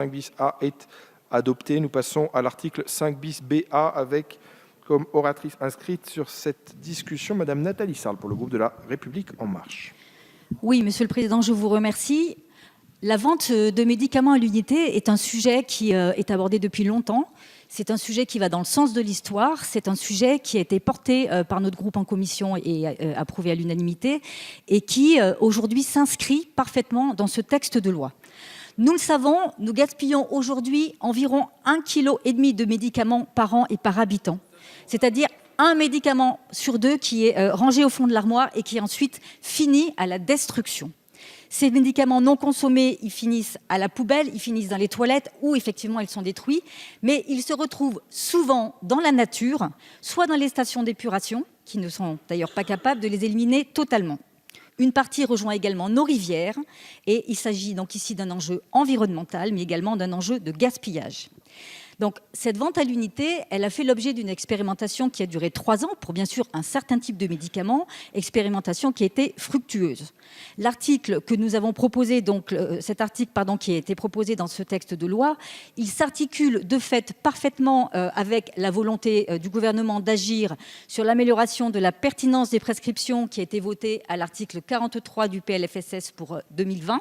5 bis A est adopté. Nous passons à l'article 5 bis BA avec comme oratrice inscrite sur cette discussion Madame Nathalie Sarl pour le groupe de La République En Marche. Oui, Monsieur le Président, je vous remercie. La vente de médicaments à l'unité est un sujet qui est abordé depuis longtemps. C'est un sujet qui va dans le sens de l'histoire. C'est un sujet qui a été porté par notre groupe en commission et approuvé à l'unanimité et qui aujourd'hui s'inscrit parfaitement dans ce texte de loi. Nous le savons, nous gaspillons aujourd'hui environ 1,5 kg de médicaments par an et par habitant. C'est-à-dire un médicament sur 2 qui est rangé au fond de l'armoire et qui ensuite finit à la destruction. Ces médicaments non consommés, ils finissent à la poubelle, ils finissent dans les toilettes où effectivement ils sont détruits, mais ils se retrouvent souvent dans la nature, soit dans les stations d'épuration, qui ne sont d'ailleurs pas capables de les éliminer totalement. Une partie rejoint également nos rivières et il s'agit donc ici d'un enjeu environnemental, mais également d'un enjeu de gaspillage. Donc, cette vente à l'unité, elle a fait l'objet d'une expérimentation qui a duré 3 ans pour bien sûr un certain type de médicaments, expérimentation qui a été fructueuse. L'article que nous avons proposé, donc cet article qui a été proposé dans ce texte de loi, il s'articule de fait parfaitement avec la volonté du gouvernement d'agir sur l'amélioration de la pertinence des prescriptions qui a été votée à l'article 43 du PLFSS pour 2020.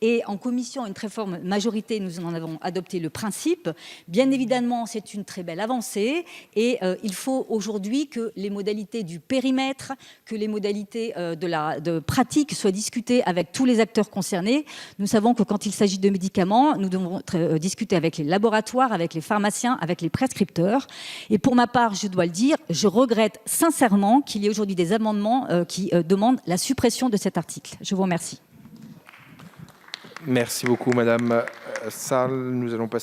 Et en commission, une très forte majorité, nous en avons adopté le principe. Bien évidemment, c'est une très belle avancée et il faut aujourd'hui que les modalités du périmètre, que les modalités de pratique soient discutées avec tous les acteurs concernés. Nous savons que quand il s'agit de médicaments, nous devons discuter avec les laboratoires, avec les pharmaciens, avec les prescripteurs. Et pour ma part, je dois le dire, je regrette sincèrement qu'il y ait aujourd'hui des amendements qui demandent la suppression de cet article. Je vous remercie. Merci beaucoup Madame Sarl. Nous allons passer